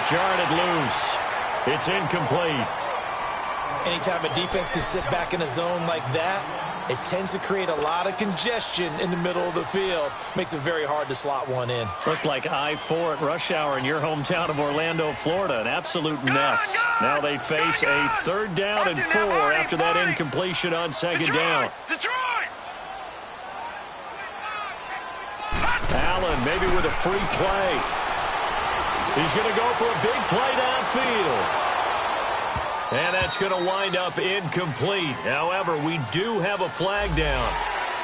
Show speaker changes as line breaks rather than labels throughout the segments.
jarred it loose. It's incomplete.
Anytime a defense can sit back in a zone like that, it tends to create a lot of congestion in the middle of the field. Makes it very hard to slot one in.
Looked like I-4 at rush hour in your hometown of Orlando, Florida. An absolute mess. Now they face a 3rd down and 4 after that incompletion on 2nd down. Allen maybe with a free play. He's going to go for a big play downfield. And that's going to wind up incomplete. However, we do have a flag down.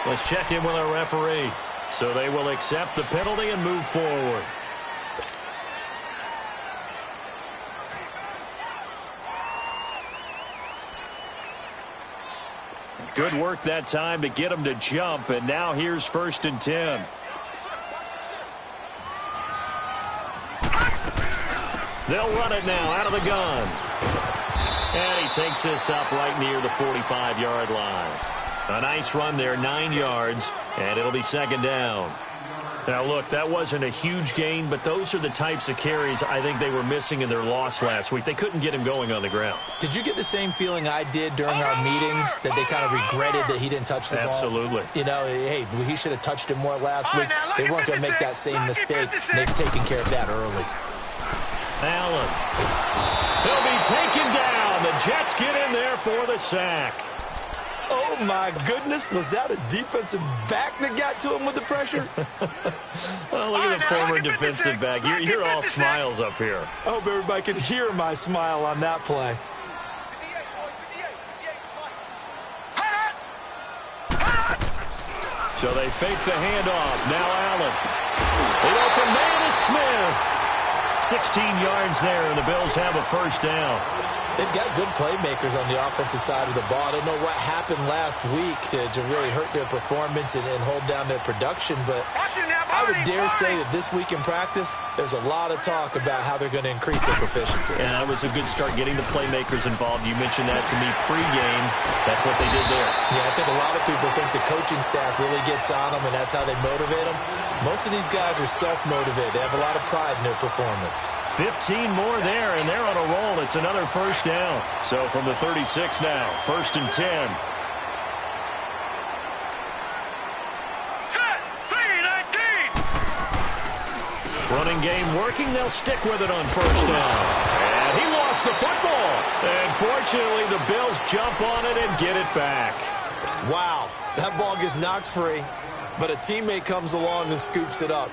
Let's check in with our referee. So they will accept the penalty and move forward. Good work that time to get him to jump, and now here's 1st and 10. They'll run it now out of the gun. And he takes this up right near the 45-yard line. A nice run there, 9 yards, and it'll be 2nd down. Now, look, that wasn't a huge gain, but those are the types of carries I think they were missing in their loss last week. They couldn't get him going on the ground.
Did you get the same feeling I did during our meetings, that they kind of regretted that he didn't touch the ball?
Absolutely.
You know, hey, he should have touched it more last week. They weren't going to make that same mistake, and they've taken care of that early.
Allen. He'll be taken down. The Jets get in there for the sack.
Oh, my goodness. Was that a defensive back that got to him with the pressure?
Well, look at the former defensive back. You're all smiles up here.
I hope everybody can hear my smile on that play.
So they fake the handoff. Now Allen. The open man is Smith. 16 yards there, and the Bills have a 1st down.
They've got good playmakers on the offensive side of the ball. I don't know what happened last week to really hurt their performance and hold down their production, but I would dare say that this week in practice, there's a lot of talk about how they're going to increase their proficiency.
Yeah, that was a good start getting the playmakers involved. You mentioned that to me pregame. That's what they did there.
Yeah, I think a lot of people think the coaching staff really gets on them, and that's how they motivate them. Most of these guys are self-motivated. They have a lot of pride in their performance.
15 more there, and they're on a roll. It's another 1st down. So from the 36 now, 1st and 10. Running game working. They'll stick with it on 1st down. And he lost the football. And fortunately, the Bills jump on it and get it back.
Wow, that ball gets knocked free, but a teammate comes along and scoops it up.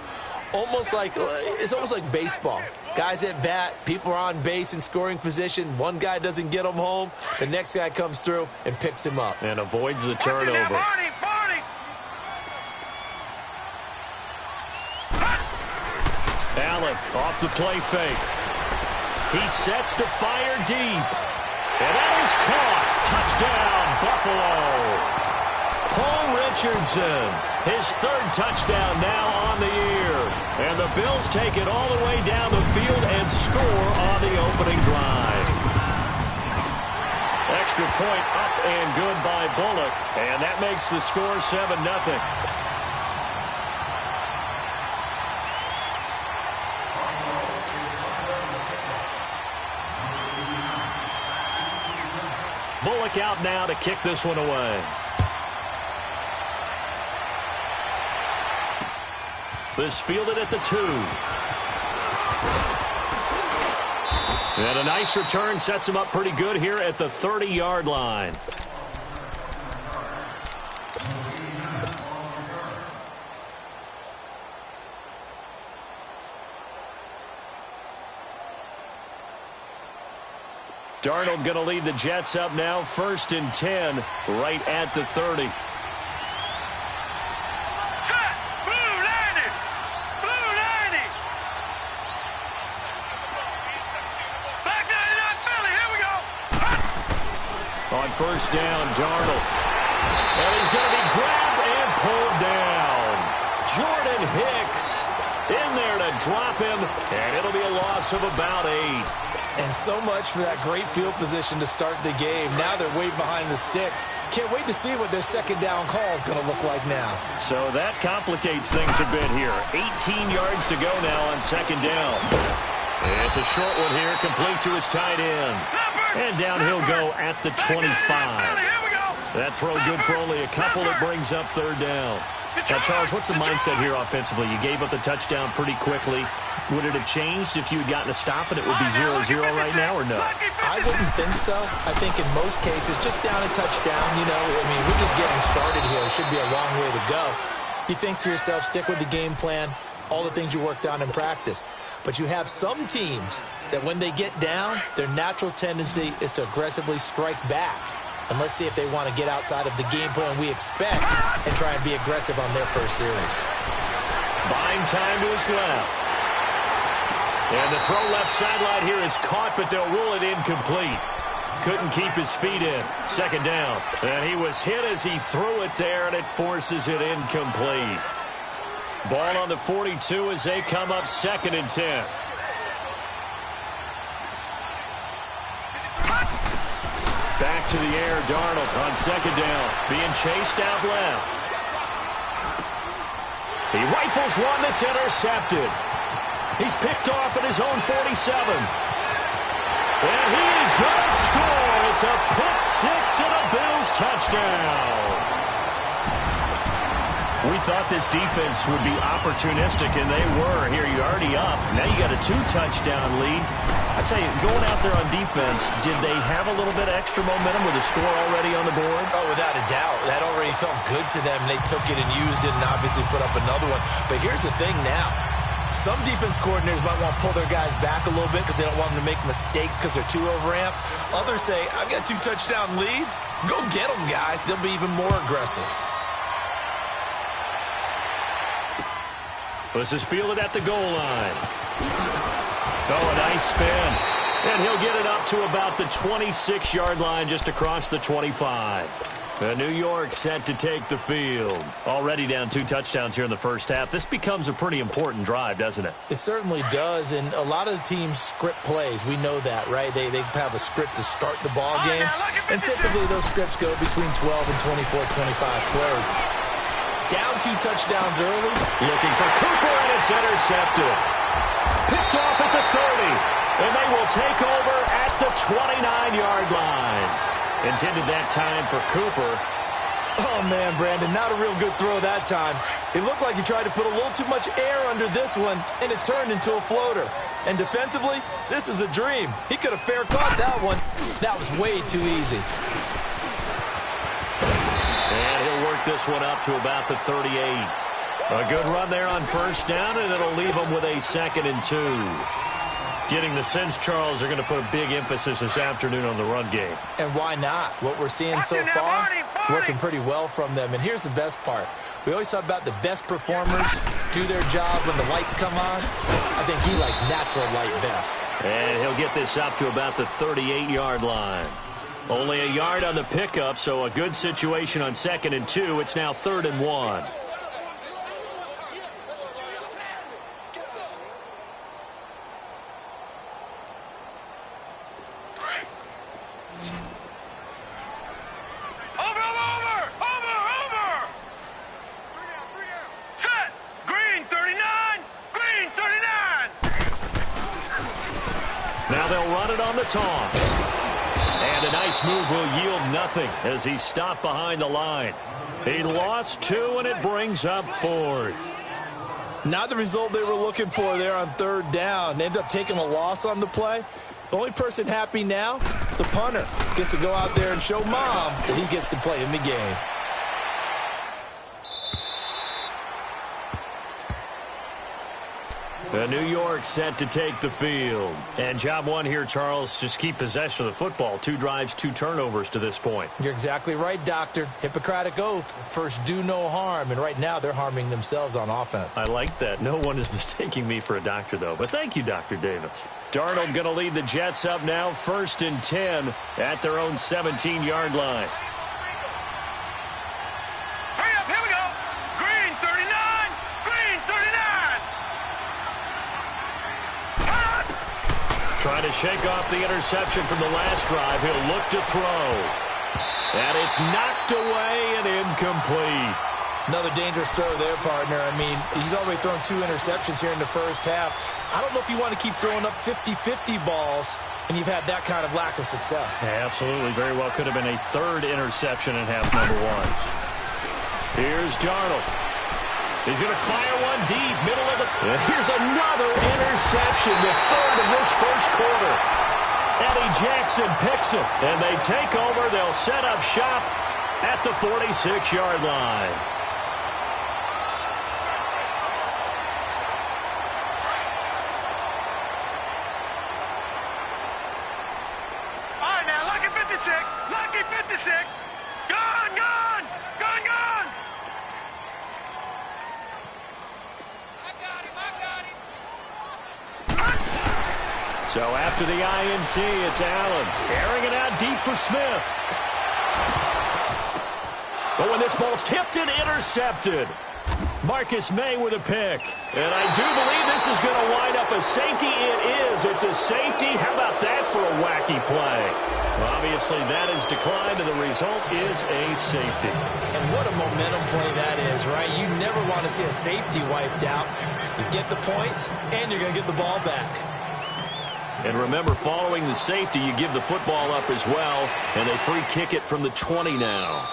It's almost like baseball. Guys at bat, people are on base in scoring position. One guy doesn't get him home. The next guy comes through and picks him up.
And avoids the turnover. Allen off the play fake. He sets to fire deep. And that is caught. Touchdown, Buffalo. Paul Richardson, his 3rd touchdown now on the year. And the Bills take it all the way down the field and score on the opening drive. Extra point up and good by Bullock. And that makes the score 7-0. Bullock out now to kick this one away. This fielded at the 2. And a nice return sets him up pretty good here at the 30-yard line. Darnold going to lead the Jets up now, 1st and 10, right at the 30. On 1st down, Darnold. And he's going to be grabbed and pulled down. Jordan Hicks in there to drop him, and it'll be a loss of about 8.
And so much for that great field position to start the game. Now they're way behind the sticks. Can't wait to see what their 2nd down call is going to look like now.
So that complicates things a bit here. 18 yards to go now on 2nd down. It's a short one here, complete to his tight end. And down he'll go at the 25. That throw good for only a couple. It brings up third down. Now, Charles, what's the mindset here offensively? You gave up the touchdown pretty quickly. Would it have changed if you had gotten a stop and it would be 0-0 right now, or no?
I wouldn't think so. I think in most cases, just down a touchdown, you know, I mean, we're just getting started here. It should be a long way to go. You think to yourself, stick with the game plan, all the things you worked on in practice. But you have some teams that when they get down, their natural tendency is to aggressively strike back. And let's see if they want to get outside of the game plan we expect and try and be aggressive on their first series.
Buying time to his left. And the throw left sideline here is caught, but they'll rule it incomplete. Couldn't keep his feet in. Second down. And he was hit as he threw it there, and it forces it incomplete. Ball on the 42 as they come up 2nd and 10. Back to the air, Darnold on 2nd down. Being chased out left. He rifles one that's intercepted. He's picked off at his own 47. And he is going to score. It's a pick six and a Bills touchdown. We thought this defense would be opportunistic, and they were. Here, you're already up. Now you got a 2-touchdown lead. I tell you, going out there on defense, did they have a little bit of extra momentum with a score already on the board?
Oh, without a doubt. That already felt good to them. They took it and used it and obviously put up another one. But here's the thing now. Some defense coordinators might want to pull their guys back a little bit because they don't want them to make mistakes because they're too overamped. Others say, I've got a 2-touchdown lead. Go get them, guys. They'll be even more aggressive.
This is fielded at the goal line. Oh, a nice spin. And he'll get it up to about the 26-yard line just across the 25. New York set to take the field. Already down 2 touchdowns here in the first half. This becomes a pretty important drive, doesn't it?
It certainly does, and a lot of the teams script plays. We know that, right? They have a script to start the ball game, and typically those scripts go between 12 and 24, 25 plays. Down 2 touchdowns early.
Looking for Cooper, and it's intercepted. Picked off at the 30, and they will take over at the 29-yard line. Intended that time for Cooper.
Oh, man, Brandon, not a real good throw that time. It looked like he tried to put a little too much air under this one, and it turned into a floater. And defensively, this is a dream. He could have fair caught that one. That was way too easy.
And he'll work this one up to about the 38. A good run there on first down, and it'll leave him with a 2nd and 2. Getting the sense, Charles, are going to put a big emphasis this afternoon on the run game. And
why not? What we're seeing so far is working pretty well from them. And here's the best part. We always talk about the best performers do their job when the lights come on. I think he likes natural light best.
And he'll get this up to about the 38-yard line. Only a yard on the pickup, so a good situation on 2nd and 2. It's now 3rd and 1. Now they'll run it on the toss. And a nice move will yield nothing as he's stopped behind the line. He lost 2, and it brings up 4th.
Not the result they were looking for there on 3rd down. They ended up taking a loss on the play. The only person happy now, the punter, gets to go out there and show Mom that he gets to play in the game.
New York set to take the field. And job one here, Charles, just keep possession of the football. 2 drives, 2 turnovers to this point.
You're exactly right, Doctor. Hippocratic oath. First, do no harm. And right now, they're harming themselves on offense.
I like that. No one is mistaking me for a doctor, though. But thank you, Dr. Davis. Darnold going to lead the Jets up now. 1st and 10 at their own 17-yard line. Trying to shake off the interception from the last drive. He'll look to throw. And it's knocked away and incomplete.
Another dangerous throw there, partner. I mean, he's already thrown 2 interceptions here in the first half. I don't know if you want to keep throwing up 50-50 balls and you've had that kind of lack of success.
Yeah, absolutely. Very well could have been a 3rd interception in half number 1. Here's Darnold. He's going to fire one deep, middle of the... And here's another interception, the 3rd of this first quarter. Eddie Jackson picks it, and they take over. They'll set up shop at the 46-yard line.
Lucky 56. Gone, gone, gone, gone. I got him.
So after the INT, it's Allen airing it out deep for Smith. But when this ball's tipped and intercepted, Marcus May with a pick. And I do believe this is going to wind up a safety. It is. It's a safety. How about that for a wacky play? Well, obviously, that is declined, and the result is a safety.
And what a momentum play that is, right? You never want to see a safety wiped out. You get the points, and you're going to get the ball back.
And remember, following the safety, you give the football up as well, and they free kick it from the 20 now.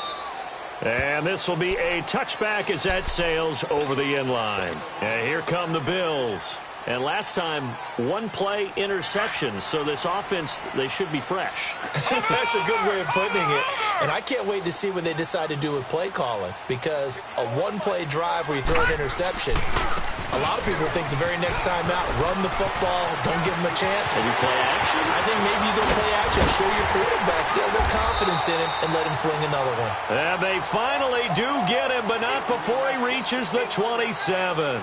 And this will be a touchback as that sails over the end line. And here come the Bills. And last time, 1-play interception. So this offense, they should be fresh.
That's a good way of putting it. And I can't wait to see what they decide to do with play calling. Because a 1-play drive where you throw an interception, a lot of people think the very next time out, run the football, don't give them a chance.
Maybe play action?
I think maybe you go play action, show your quarterback, get a little confidence in him, and let him fling another one.
And they finally do get him, but not before he reaches the 27.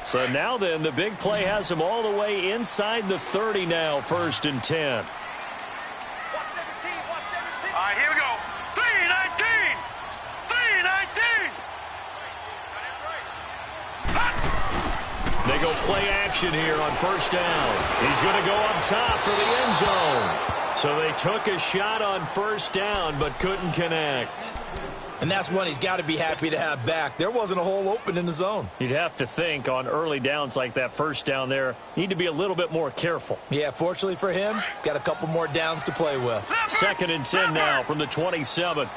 So now then, the big play has him all the way inside the 30 now, 1st and 10.
All right, here we go. 3-19. 3-19.
They go play action here on 1st down. He's going to go up top for the end zone. So they took a shot on 1st down, but couldn't connect.
And that's one he's got to be happy to have back. There wasn't a hole open in the zone.
You'd have to think on early downs like that 1st down there, need to be a little bit more careful.
Yeah, fortunately for him, got a couple more downs to play with.
2nd and 10 now from the 27.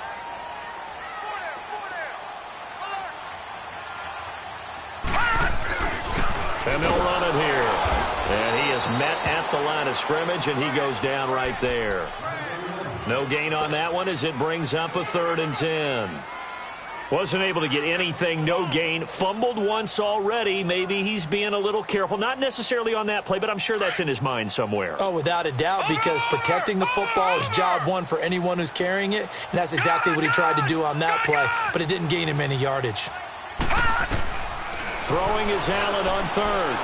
And they'll run it here. And he is met at the line of scrimmage, and he goes down right there. No gain on that one as it brings up a 3rd and 10. Wasn't able to get anything, no gain. Fumbled once already. Maybe he's being a little careful. Not necessarily on that play, but I'm sure that's in his mind somewhere.
Oh, without a doubt, because protecting the football is job one for anyone who's carrying it, and that's exactly what he tried to do on that play, but it didn't gain him any yardage.
Throwing is Allen on 3rd.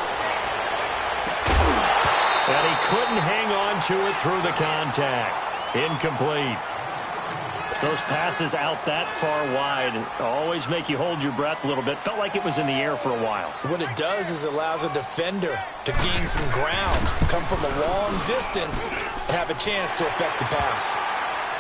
And he couldn't hang on to it through the contact. Incomplete. Those passes out that far wide always make you hold your breath a little bit. Felt like it was in the air for a while.
What it does is it allows a defender to gain some ground, come from a long distance, and have a chance to affect the pass.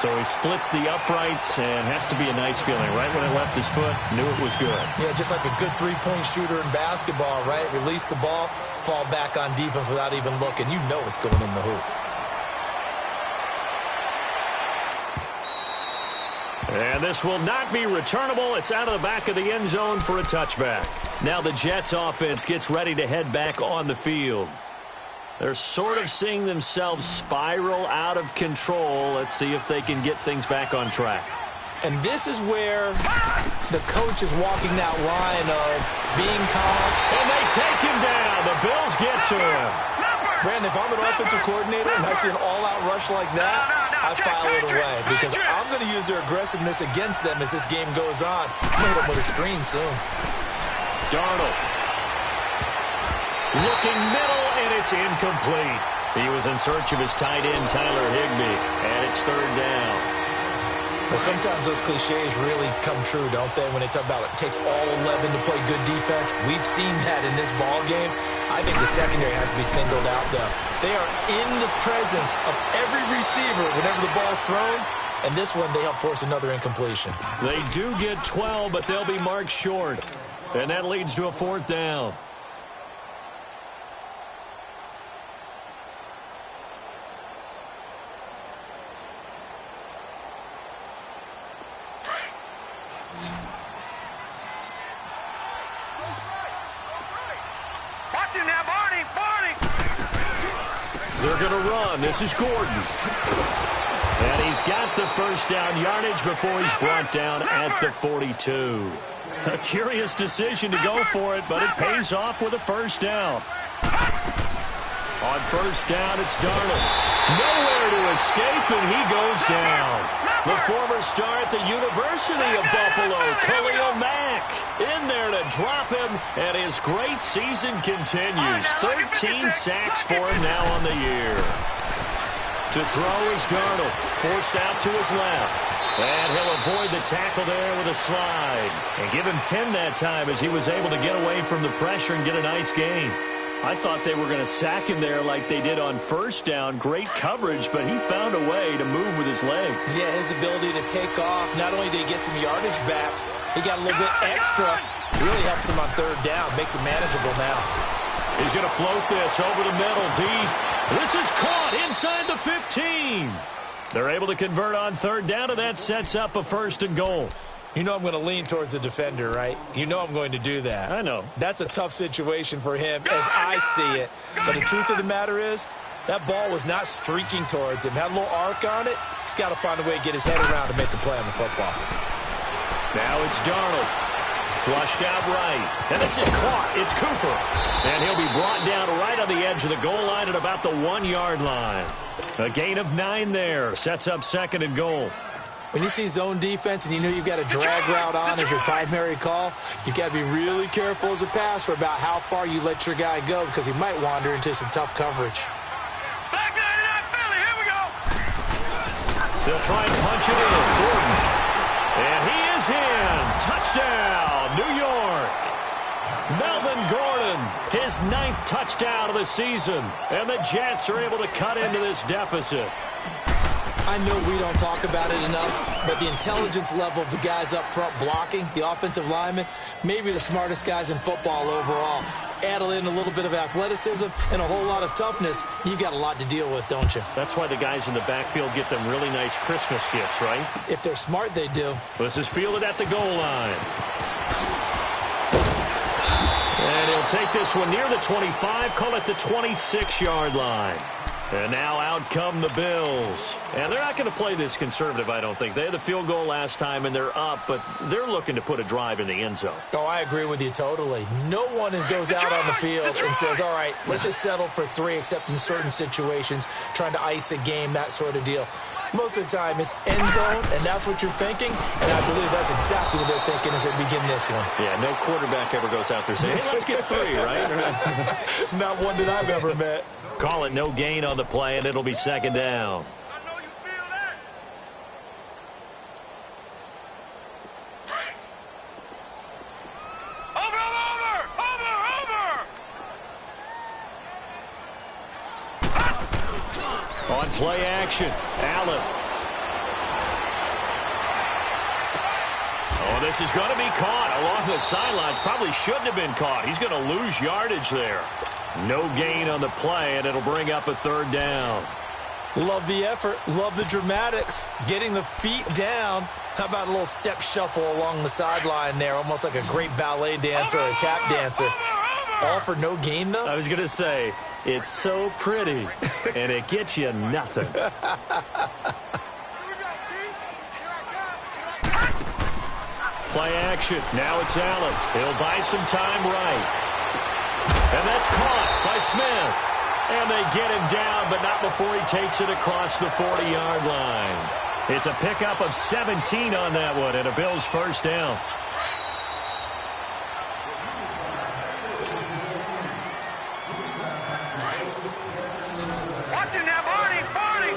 So he splits the uprights, and has to be a nice feeling. Right when it left his foot, knew it was good.
Yeah, just like a good three-point shooter in basketball, right? Release the ball, fall back on defense without even looking. You know it's going in the hoop.
And this will not be returnable. It's out of the back of the end zone for a touchback. Now the Jets offense gets ready to head back on the field. They're sort of seeing themselves spiral out of control. Let's see if they can get things back on track.
And this is where the coach is walking that line of being calm.
And they take him down. The Bills get to him.
Brandon, if I'm an offensive coordinator and I see an all-out rush like that, I file it away because I'm going to use their aggressiveness against them as this game goes on. I'm going to hit them with a screen soon.
Darnold. Looking middle, and it's incomplete. He was in search of his tight end, Tyler Higbee, and it's 3rd down.
But sometimes those cliches really come true, don't they, when they talk about it takes all 11 to play good defense. We've seen that in this ball game. I think the secondary has to be singled out, though. They are in the presence of every receiver whenever the ball's thrown, and this one they help force another incompletion.
They do get 12, but they'll be marked short, and that leads to a 4th down.
Watch him now, Barney! Barney!
They're going to run. This is Gordon. And he's got the first down yardage before he's brought down at the 42. A curious decision to go for it, but it pays off with a first down. On first down, it's Darnold. Nowhere to escape, and he goes down. The former star at the University of Buffalo, Khalil Mack, in there to drop him, and his great season continues. 13 sacks for him now on the year. To throw is Darnold, forced out to his left. And he'll avoid the tackle there with a slide. And give him 10 that time as he was able to get away from the pressure and get a nice gain. I thought they were going to sack him there like they did on first down. Great coverage, but he found a way to move with his legs.
Yeah, his ability to take off, not only did he get some yardage back, he got a little bit extra. Really helps him on third down, makes it manageable now.
He's going to float this over the middle, deep. This is caught inside the 15. They're able to convert on third down, and that sets up a 1st and goal.
You know I'm going to lean towards the defender, right? You know I'm going to do that.
I know.
That's a tough situation for him as I see it. But the truth of the matter is, that ball was not streaking towards him. Had a little arc on it. He's got to find a way to get his head around to make a play on the football.
Now it's Darnold. Flushed out right. And this is caught. It's Cooper. And he'll be brought down right on the edge of the goal line at about the 1-yard line. A gain of 9 there. Sets up 2nd and goal.
When you see zone defense and you know you've got a drag route on as your primary call, you've got to be really careful as a passer about how far you let your guy go because he might wander into some tough coverage.
Back 99 Philly, here we go!
They'll try and punch it in. Gordon. And he is in. Touchdown, New York. Melvin Gordon, his 9th touchdown of the season. And the Jets are able to cut into this deficit.
I know we don't talk about it enough, but the intelligence level of the guys up front blocking, the offensive linemen, maybe the smartest guys in football overall. Add in a little bit of athleticism and a whole lot of toughness, you've got a lot to deal with, don't you?
That's why the guys in the backfield get them really nice Christmas gifts, right?
If they're smart, they do.
This is fielded at the goal line. And he'll take this one near the 25, call it the 26-yard line. And now out come the Bills. And they're not going to play this conservative, I don't think. They had the field goal last time, and they're up, but they're looking to put a drive in the end zone.
Oh, I agree with you totally. No one goes out on the field and says, all right, let's just settle for 3, except in certain situations, trying to ice a game, that sort of deal. Most of the time, it's end zone, and that's what you're thinking, and I believe that's exactly what they're thinking as they begin this one.
Yeah, no quarterback ever goes out there saying, hey, let's get 3, right?
Not one that I've ever met.
Call it no gain on the play, and it'll be 2nd down.
I know you feel that. Over!
On play action, Allen. Oh, this is going to be caught along the sidelines. Probably shouldn't have been caught. He's going to lose yardage there. No gain on the play, and it'll bring up a 3rd down.
Love the effort. Love the dramatics. Getting the feet down. How about a little step shuffle along the sideline there, almost like a great ballet dancer or a tap dancer. All for no gain, though?
I was going to say, it's so pretty, and it gets you nothing. Play action. Now it's Allen. He'll buy some time right. And that's caught by Smith. And they get him down, but not before he takes it across the 40-yard line. It's a pickup of 17 on that one, and a Bills 1st down.
Watch him now, Barney! Barney!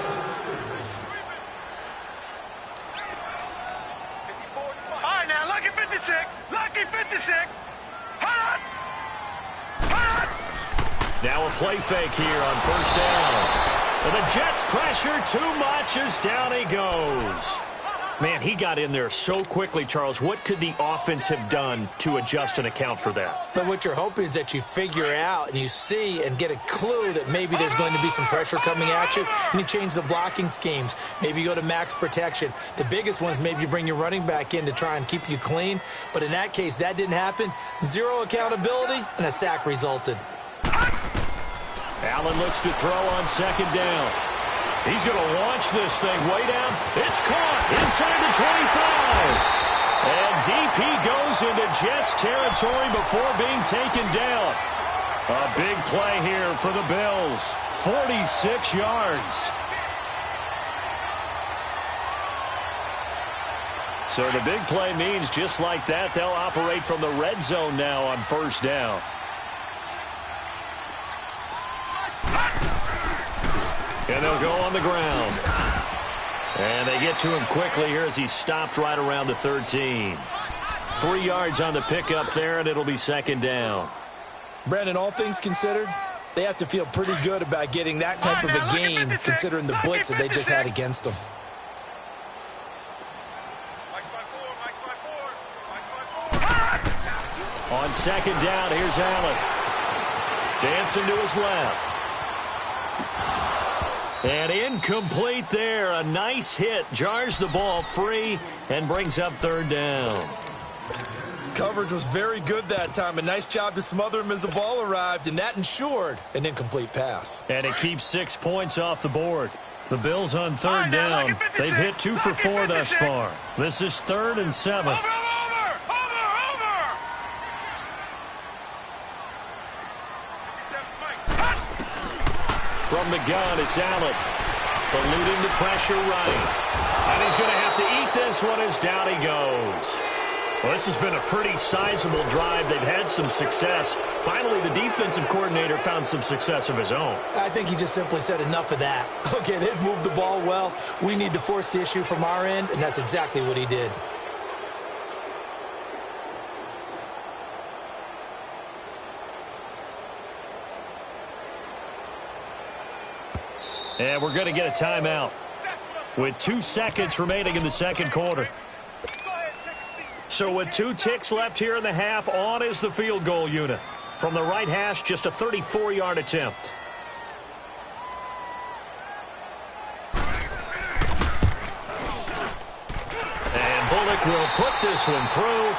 play fake here on first down. And the Jets pressure too much as down he goes. Man, he got in there so quickly, Charles. What could the offense have done to adjust and account for that?
But what you're hoping is that you figure out and you see and get a clue that maybe there's going to be some pressure coming at you, and you change the blocking schemes. Maybe you go to max protection. The biggest one is maybe you bring your running back in to try and keep you clean. But in that case, that didn't happen. Zero accountability, and a sack resulted.
Allen looks to throw on second down. He's going to launch this thing way down. It's caught inside the 25. And deep he goes into Jets territory before being taken down. A big play here for the Bills. 46 yards. So the big play means just like that, they'll operate from the red zone now on first down. And they'll go on the ground. And they get to him quickly here as he stopped right around the 13. 3 yards on the pickup there, and it'll be second down.
Brandon, all things considered, they have to feel pretty good about getting that type of a game considering the blitz that they just had against them.
On second down, here's Allen. Dancing to his left. And incomplete there. A nice hit. Jars the ball free and brings up third down.
Coverage was very good that time. A nice job to smother him as the ball arrived, and that ensured an incomplete pass.
And it keeps 6 points off the board. The Bills on third down. They've hit 2 for 4 thus far. This is 3rd and 7. From the gun, it's Allen. Eluding the pressure right. And he's going to have to eat this one as down he goes. Well, this has been a pretty sizable drive. They've had some success. Finally, the defensive coordinator found some success of his own.
I think he just simply said enough of that. Okay, they've moved the ball well. We need to force the issue from our end, and that's exactly what he did.
And we're going to get a timeout with 2 seconds remaining in the second quarter. So with 2 ticks left here in the half, on is the field goal unit. From the right hash, just a 34-yard attempt. And Bullock will put this one through.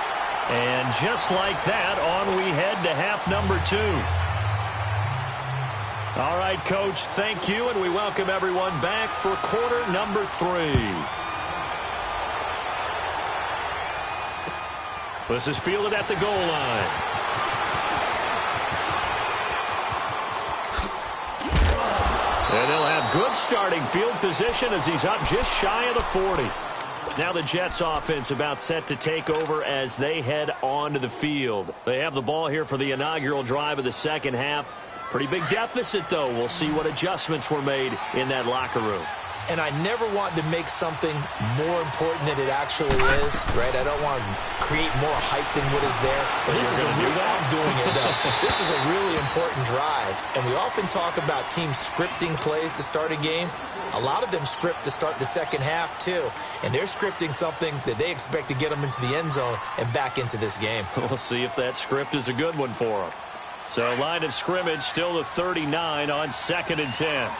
And just like that, on we head to half number 2. All right, Coach, thank you, and we welcome everyone back for quarter number 3. This is fielded at the goal line. And they'll have good starting field position as he's up just shy of the 40. Now the Jets offense about set to take over as they head onto the field. They have the ball here for the inaugural drive of the second half. Pretty big deficit, though. We'll see what adjustments were made in that locker room.
And I never want to make something more important than it actually is, right? I don't want to create more hype than what is there. But this is a real, I'm doing it, though. This is a really important drive. And we often talk about teams scripting plays to start a game. A lot of them script to start the second half, too. And they're scripting something that they expect to get them into the end zone and back into this game.
We'll see if that script is a good one for them. So line of scrimmage still the 39 on 2nd and 10.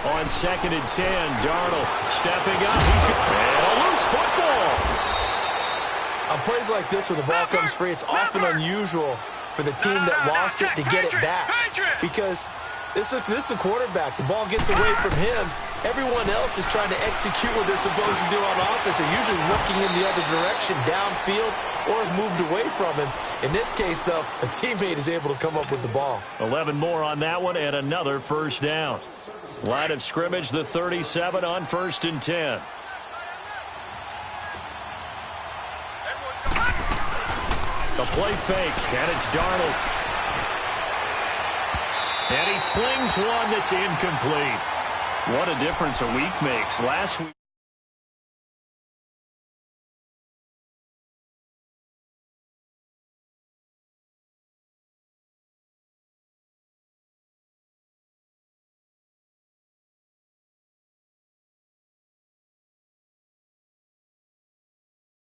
On 2nd and 10, Darnold stepping up. He's and a loose football.
On plays like this where the ball comes free, it's often unusual for the team that lost it to get it back. Because this is the quarterback. The ball gets away from him. Everyone else is trying to execute what they're supposed to do on offense. They're usually looking in the other direction, downfield, or have moved away from him. In this case, though, a teammate is able to come up with the ball.
11 more on that one and another first down. Line of scrimmage, the 37 on 1st and 10. A play fake, and it's Darnold. And he slings one that's incomplete. What a difference a week makes. Last week.